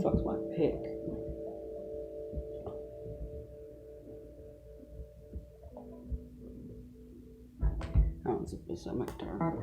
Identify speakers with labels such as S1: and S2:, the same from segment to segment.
S1: Fuck's my pick. Oh, it's a balsamic guitar.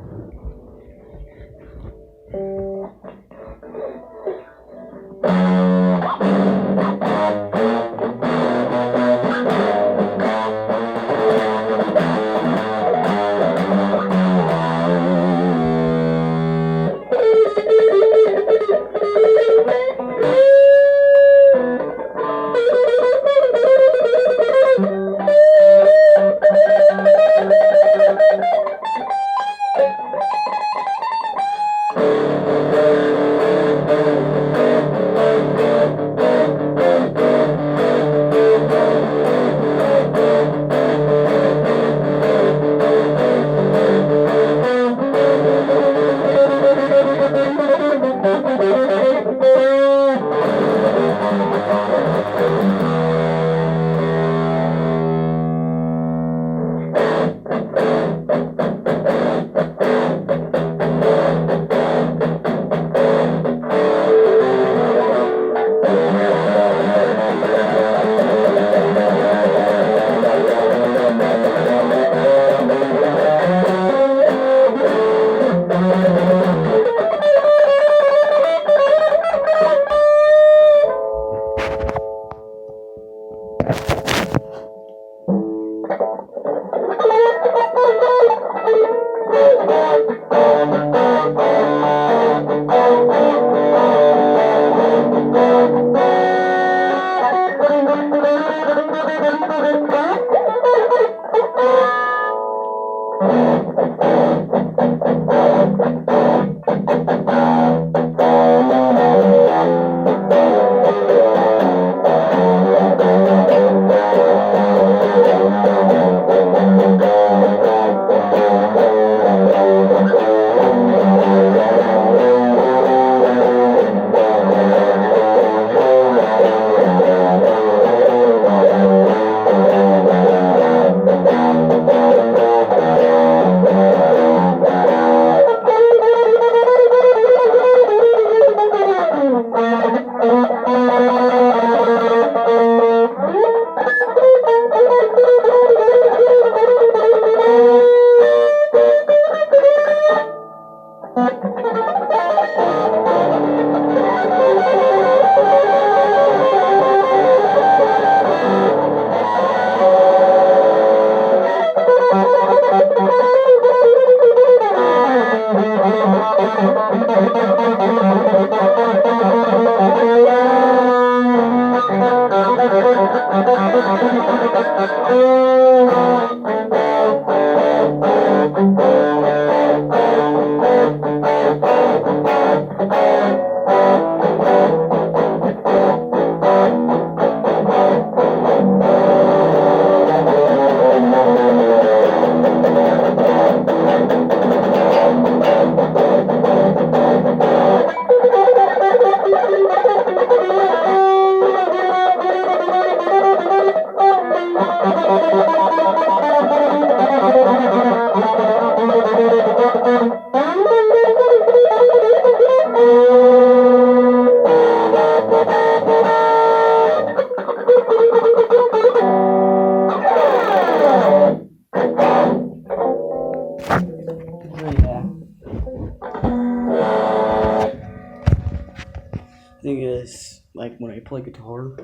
S1: Thing is, like when I play guitar,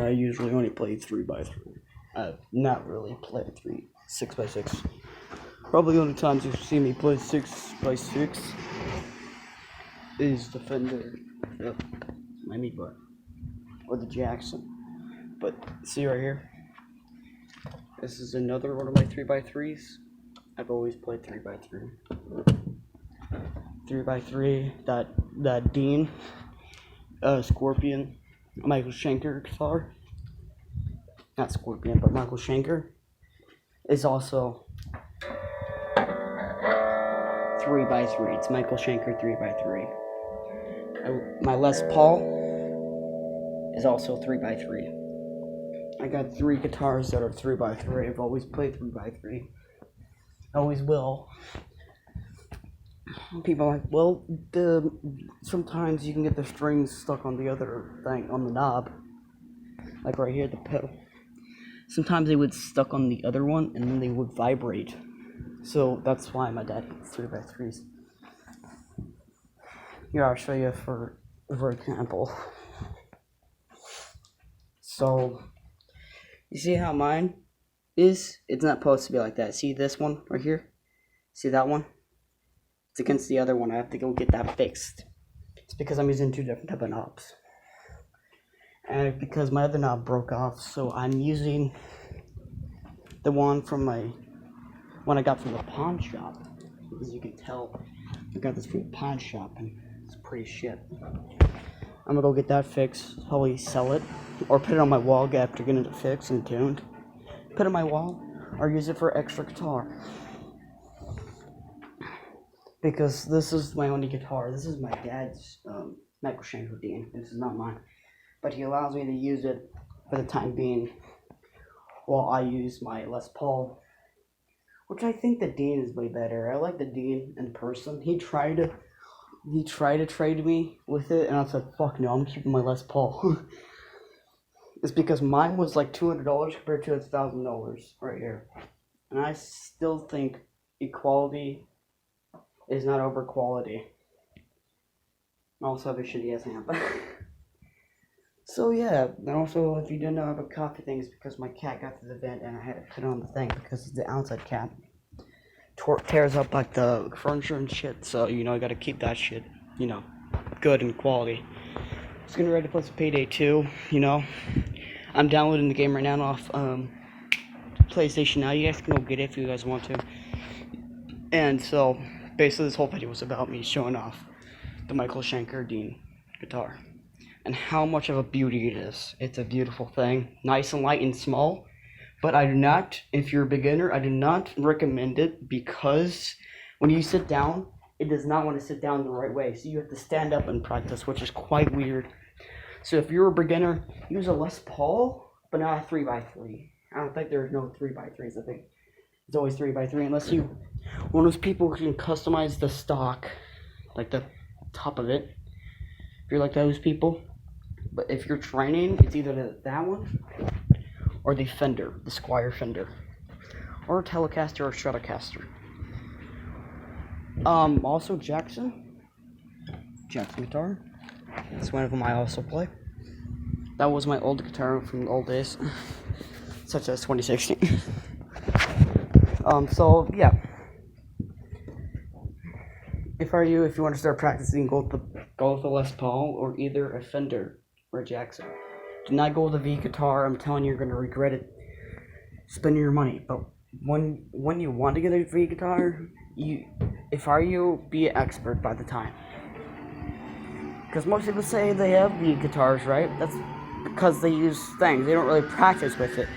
S1: I usually only play 3x3. Not really play 6x6. Probably only times you see me play 6x6 is the Fender, my knee bar, or the Jackson. But see right here, this is another one of my 3x3s. I've always played 3x3. 3x3, that Dean, Scorpion, Michael Schenker guitar. Not Scorpion, but Michael Schenker is also 3x3. It's Michael Schenker 3x3. My Les Paul is also 3x3. I got 3 guitars that are 3x3. I've always played 3x3. Always will. people are like, well, sometimes you can get the strings stuck on the other thing, on the knob. Like right here, the pedal. Sometimes they would stuck on the other one, and then they would vibrate. So that's why my dad hates 3x3s. Here, I'll show you for example. So, you see how mine is? It's not supposed to be like that. See this one right here? See that one? It's against the other one. I have to go get that fixed. It's because I'm using two different type of knobs. And because my other knob broke off, so I'm using the one from one I got from the pawn shop. As you can tell, I got this from the pawn shop, and it's pretty shit. I'm gonna go get that fixed, probably sell it, or put it on my wall after getting it fixed and tuned. Put it on my wall, or use it for extra guitar. Because this is my only guitar. This is my dad's Michael Schenker Dean. This is not mine. But he allows me to use it for the time being while I use my Les Paul. Which I think the Dean is way better. I like the Dean in person. He tried to trade me with it, and I said, fuck no, I'm keeping my Les Paul. It's because mine was like $200 compared to $1,000 right here. And I still think equality is not over quality. I also have a shitty ass amp. So yeah, and also if you didn't know, I have a coffee thing, it's because my cat got to the vent and I had to put it on the thing because it's the outside cat. Tears up like the furniture and shit, so you know I gotta keep that shit, you know, good and quality. Just gonna ready to play some Payday 2, you know. I'm downloading the game right now off PlayStation Now. You guys can go get it if you guys want to. And so basically this whole video was about me showing off the Michael Schenker Dean guitar and how much of a beauty it is. It's a beautiful thing, nice and light and small. But I do not, if you're a beginner, I do not recommend it because when you sit down, it does not want to sit down the right way. So you have to stand up and practice, which is quite weird. So if you're a beginner, use a Les Paul, but not a 3x3. I don't think there's no 3x3s. I think it's always 3x3 unless you one of those people who can customize the stock, like the top of it. If you're like those people. But if you're training, it's either that one or the Fender, the Squier Fender, or a Telecaster or Stratocaster. Also Jackson guitar. That's one of them I also play. That was my old guitar from the old days, such as 2016. So yeah. If you want to start practicing, go with the Les Paul or either a Fender or a Jackson. Do not go with a V guitar. I'm telling you, you're gonna regret it. Spending your money. But when you want to get a V guitar, be an expert by the time. Because most people say they have V guitars, right? That's because they use things. They don't really practice with it.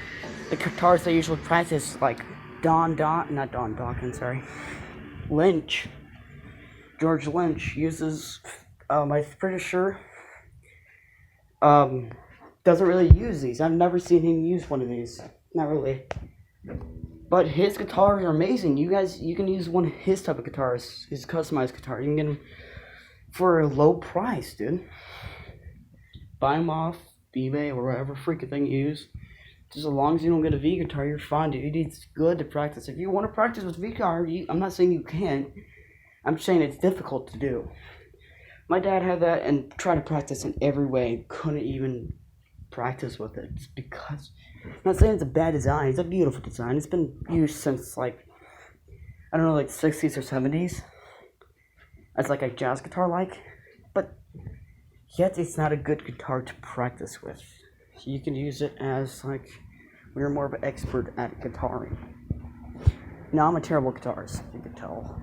S1: The guitars they usually practice, like Lynch. George Lynch uses, I'm pretty sure, doesn't really use these. I've never seen him use one of these. Not really. But his guitars are amazing. You can use one of his type of guitars, his customized guitar. You can get them for a low price, dude. Buy them off eBay or whatever freaking thing you use. Just as long as you don't get a V guitar, you're fine, dude. It's good to practice. If you want to practice with V guitar, I'm not saying you can't. I'm saying it's difficult to do. My dad had that and tried to practice in every way. Couldn't even practice with it. It's because, I'm not saying it's a bad design. It's a beautiful design. It's been used since like 60s or 70s. As like a jazz guitar but yet it's not a good guitar to practice with. You can use it as like when you're more of an expert at guitaring. Now I'm a terrible guitarist, you can tell.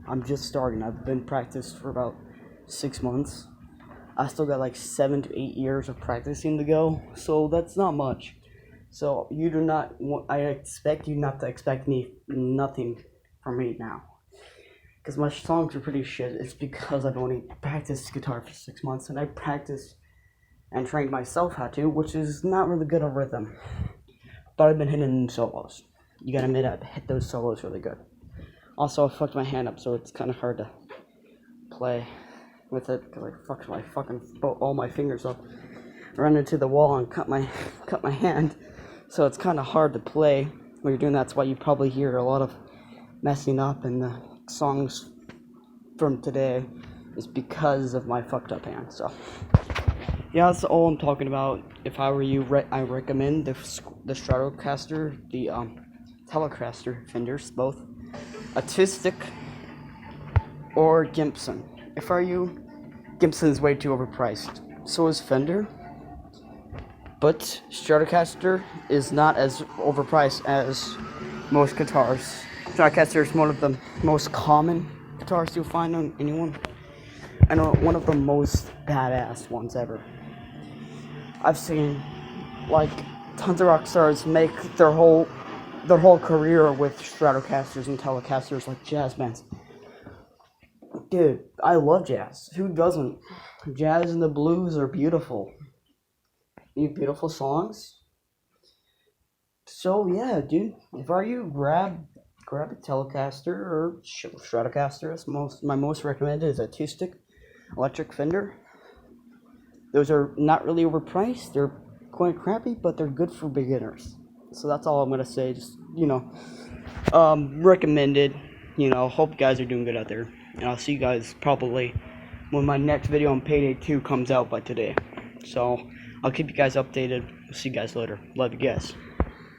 S1: I'm just starting. I've been practiced for about 6 months. I still got like 7 to 8 years of practicing to go, so that's not much. So I expect you not to expect nothing from me now. Because my songs are pretty shit. It's because I've only practiced guitar for 6 months, and I practiced and trained myself how to, which is not really good on rhythm. But I've been hitting solos. You gotta admit, I hit those solos really good. Also, I fucked my hand up, so it's kind of hard to play with it because I fucked my all my fingers up, ran into the wall and cut my hand. So it's kind of hard to play when you're doing that. That's why you probably hear a lot of messing up in the songs from today is because of my fucked up hand. So yeah, that's all I'm talking about. If I were you, I recommend the Stratocaster, the Telecaster Fenders, both acoustic or Gibson. If I were you, Gibson is way too overpriced. So is Fender, but Stratocaster is not as overpriced as most guitars. Stratocaster is one of the most common guitars you'll find on anyone. I know one of the most badass ones ever. I've seen like tons of rock stars make their whole career with Stratocasters and Telecasters, like jazz bands. Dude, I love jazz. Who doesn't? Jazz and the blues are beautiful. Need beautiful songs. So yeah, dude, if are you, grab a Telecaster or Stratocaster. My most recommended is acoustic electric Fender. Those are not really overpriced. They're quite crappy, but they're good for beginners. So that's all I'm gonna say. Just recommended. Hope you guys are doing good out there, and I'll see you guys probably when my next video on Payday 2 comes out by today. So I'll keep you guys updated. See you guys later. Love you guys.